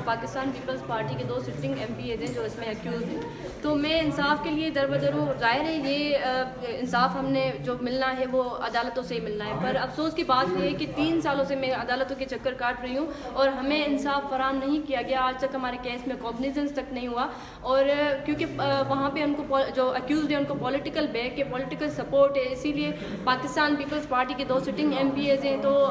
Pakistan Peoples party کے 2 sitting M P as ہیں جو اس میں ایکیوز ہیں. تو میں انصاف کے لیے در بدر ہوں. ظاہر ہے یہ انصاف ہم نے جو ملنا ہے وہ عدالتوں سے ہی ملنا ہے, پر افسوس کی بات یہ ہے کہ 3 سالوں سے میں عدالتوں کے چکر کاٹ رہی ہوں اور ہمیں انصاف فراہم نہیں کیا گیا. آج تک ہمارے کیس میں کوگنیزنس تک نہیں ہوا, اور کیونکہ وہاں پہ ان کو جو اکیوزڈ ہیں ان کو پولیٹیکل بیک ہے, پولیٹیکل سپورٹ ہے, اسی لیے پاکستان پیپلز پارٹی کے 2 سٹنگ ایم پی ایز ہیں, تو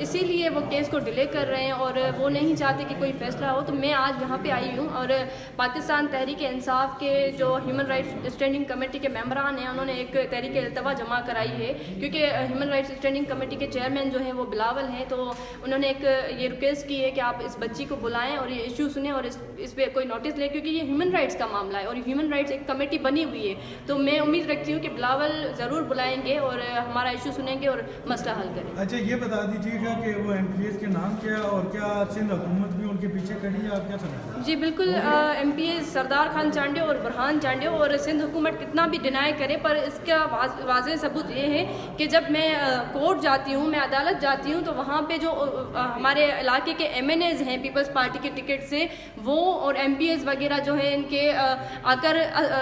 اسی لیے وہ کیس کو ڈیلے کر رہے ہیں اور وہ نہیں چاہتے کہ کوئی فیصلہ ہو. تو میں آج یہاں پہ آئی ہوں اور پاکستان تحریک انصاف کے جو ہیومن رائٹس اسٹینڈنگ کمیٹی کے ممبران ہیں انہوں نے ایک تحریک التوا جمع کرائی ہے, کیونکہ ہیومن رائٹس اسٹینڈنگ کمیٹی کے چیئرمین جو ہیں وہ بلاول ہیں. تو انہوں نے ایک یہ ریکویسٹ کی ہے کہ آپ اس بچی کو بلائیں اور یہ ایشو سنیں اور اس پہ کوئی نوٹس لیں, کیونکہ یہ ہیومن رائٹس کا معاملہ ہے اور ہیومن رائٹس ایک کمیٹی بنی ہوئی ہے. تو میں امید رکھتی ہوں کہ بلاول ضرور بلائیں گے اور ہمارا ایشو سنیں گے اور مسئلہ حل کریں. اچھا یہ بتا دیجیے گا کہ وہ ایم پی ایز کے نام کیا اور کیا سندھ حکومت بھی ان کے پیچھے کھڑی ہے, آپ کیا سمجھتے ہیں؟ جی بالکل, M P as Sardar Khan چانڈے اور برہان چانڈے, اور سندھ حکومت کتنا بھی ڈینائی کرے پر اس کا واضح ثبوت یہ ہے کہ جب میں کورٹ جاتی ہوں, میں عدالت جاتی ہوں, تو وہاں پہ جو ہمارے علاقے کے ایم این ایز ہیں پیپلز پارٹی کے ٹکٹ سے, وہ اور ایم پی ایز وغیرہ جو ہیں ان کے آ کر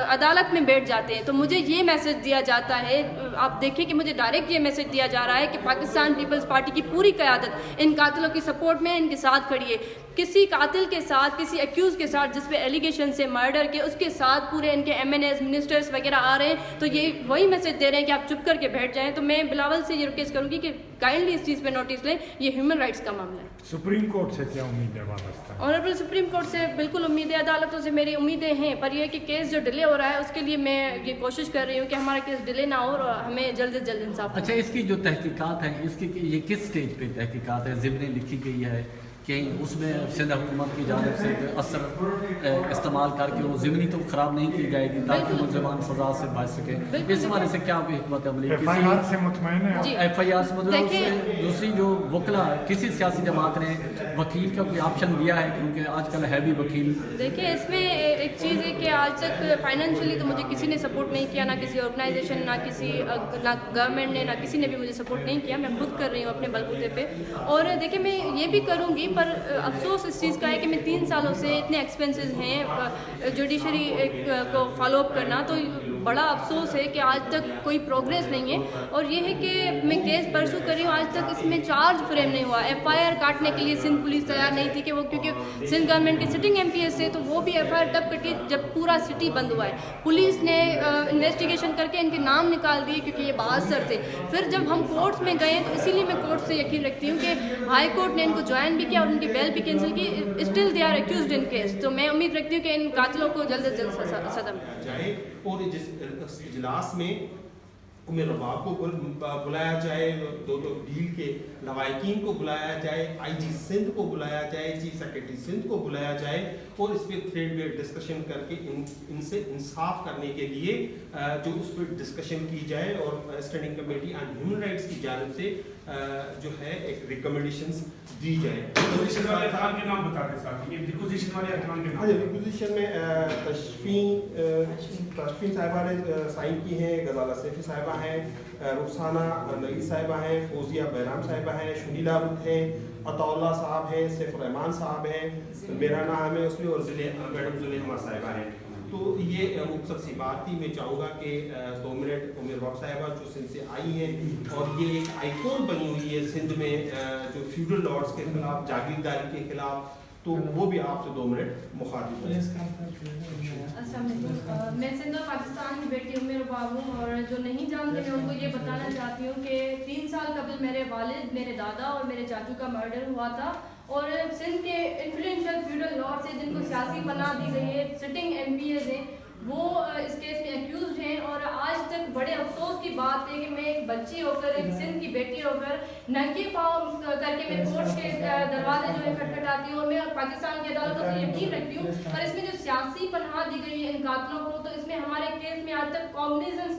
عدالت میں بیٹھ جاتے ہیں. تو مجھے یہ میسج دیا جاتا ہے, آپ دیکھیں کہ مجھے ڈائریکٹ یہ میسج دیا جا رہا ہے کہ پاکستان پیپلز پارٹی کی پوری قیادت ان قاتلوں کی سپورٹ میں ان کے ساتھ کھڑی ہے. کسی قاتل کے ساتھ, کسی ایکیوز کے ساتھ جس پہ ایلیگیشن سے مرڈر کے, اس کے ساتھ پورے ان کے ایم این ایز منسٹرز وغیرہ آ رہے ہیں, تو یہ وہی میسج دے رہے ہیں کہ آپ چپ کر کے بیٹھ جائیں. تو میں بلاول سے یہ ریکویسٹ کروں گی کہ کائنڈلی اس چیز پہ نوٹس لیں, یہ ہیومن رائٹس کا معاملہ ہے. سپریم کورٹ سے کیا امید ہے وابستہ؟ آنریبل سپریم کورٹ سے بالکل امید ہے, عدالتوں سے میری امیدیں ہیں, پر یہ کہ کیس جو ڈیلے ہو رہا ہے اس کے لیے میں یہ کوشش کر رہی ہوں کہ ہمارا کیس ڈیلے نہ ہو اور ہمیں جلد از جلد انصاف. اچھا, اس کی جو تحقیقات ہیں اس کی یہ کس سٹیج پہ تحقیقات ہے؟ ضمنیں لکھی گئی ہے کہ اس میں سندھ حکومت کی جانب سے اثر استعمال کر کے وہ ضمنی تو خراب نہیں کی جائے گی تاکہ ملزمان سزا سے بچ سکے, اس حوالے سے کیا کوئی حکمت عملی؟ ایف آئی آر سے مطمئن ہے؟ جی ایف آئی آر سے مطلب دوسری جو وکلا کسی سیاسی جماعت نے وکیل کا کوئی آپشن دیا ہے, کیونکہ آج کل ہے بھی وکیل. دیکھیں اس میں ایک چیز ہے کہ آج تک فائنینشلی تو مجھے کسی نے سپورٹ نہیں کیا, نہ کسی آرگنائزیشن, نہ گورنمنٹ نے, نہ کسی نے بھی مجھے سپورٹ نہیں کیا. میں خود کر رہی ہوں اپنے بلبوتے پہ. اور دیکھیں میں یہ بھی کروں گی, پر افسوس اس چیز کا ہے کہ میں 3 سالوں سے اتنے ایکسپینسز ہیں جوڈیشری کو فالو اپ کرنا, تو بڑا افسوس ہے کہ آج تک کوئی پروگریس نہیں ہے. اور یہ ہے کہ میں کیس پرسو کر رہی ہوں, آج تک اس میں چارج فریم نہیں ہوا. ایف آئی آر کاٹنے کے لیے سندھ پولیس تیار نہیں تھی کہ وہ, کیونکہ سندھ گورنمنٹ کے سٹنگ ایم پی ایس سے, تو وہ بھی ایف آئی آر تب کٹی جب پورا سٹی بند ہوا ہے. پولیس نے انویسٹیگیشن کر کے ان کے نام نکال دیے کیونکہ یہ بہادر تھے. پھر جب ہم کورٹس میں گئے تو اسی لیے میں کورٹ سے یقین رکھتی ہوں کہ ہائی کورٹ نے ان کو جوائن بھی کیا اور ان کی بیل بھی کینسل کی. Still they are accused in case. تو میں امید رکھتی ہوں کہ ان قاتلوں کو جلد از جلد سزا جائے اور جس اجلاس میں عمر رباب کو بلایا جائے, دو ڈیل کے لوائقین کو بلایا جائے, آئی جی سندھ کو بلایا جائے, چیف سیکرٹری سندھ کو بلایا جائے, اور اس پہ تھریڈ میں ڈسکشن کر کے ان سے انصاف کرنے کے لیے جو اس پہ ڈسکشن کی جائے, اور standing committee on human rights کی جانب سے جو ہے ایک ریکمنڈیشنز دی جائے. ڈپوزیشن والے ارکان کے نام بتا دیں صاحب, یہ ڈپوزیشن والے ارکان کے نام. ڈپوزیشن میں تشفین صاحبہ نے سائن کی ہیں, غزالہ سیفی صاحبہ ہیں, رخسانہ نئی صاحبہ ہیں, فوزیہ بہرام صاحبہ ہیں, شنیلا رت ہیں, عطا اللہ صاحب ہیں, سیف الرحمان صاحب ہیں, میرا نام ہے اس میں, اور میڈم زلیحہ صاحبہ ہیں. تو یہ مختصر سی بات تھی. میں چاہوں گا کہ 2 منٹ عمر رباب صاحبہ جو سندھ سے آئی ہیں, اور یہ ایک آئیکون بنی ہوئی ہے سندھ میں جو فیوڈل لارڈس کے خلاف, جاگیرداری کے خلاف, تو وہ بھی آپ سے 2 منٹ مخاطب ہیں. السلام علیکم. میں سندھ اور پاکستان کی بیٹی عمر رباب ہوں, اور جو نہیں جانتے میں ان کو یہ بتانا چاہتی ہوں کہ 3 سال قبل میرے والد, میرے دادا اور میرے چاچو کا مرڈر ہوا تھا, اور سندھ کے انفلوئنشل فیوڈل لارڈس ہیں جن کو سیاسی پناہ دی گئی ہے, سٹنگ ایم پی ایز ہیں, وہ اس کیس میں ایکیوزڈ ہیں. اور آج تک بڑے افسوس کی بات ہے کہ میں ایک بچی ہو کر, ایک سندھ کی بیٹی ہو کر, ننگے پاؤں کر کے میں کورٹ کے دروازے جو ہے کھٹکھٹاتی ہوں, اور میں پاکستان کی عدالتوں سے یقین رکھتی ہوں. اور اس میں جو سیاسی پناہ دی گئی ہے ان قاتلوں کو, تو اس میں ہمارے کیس میں آج تک کاگنیزنس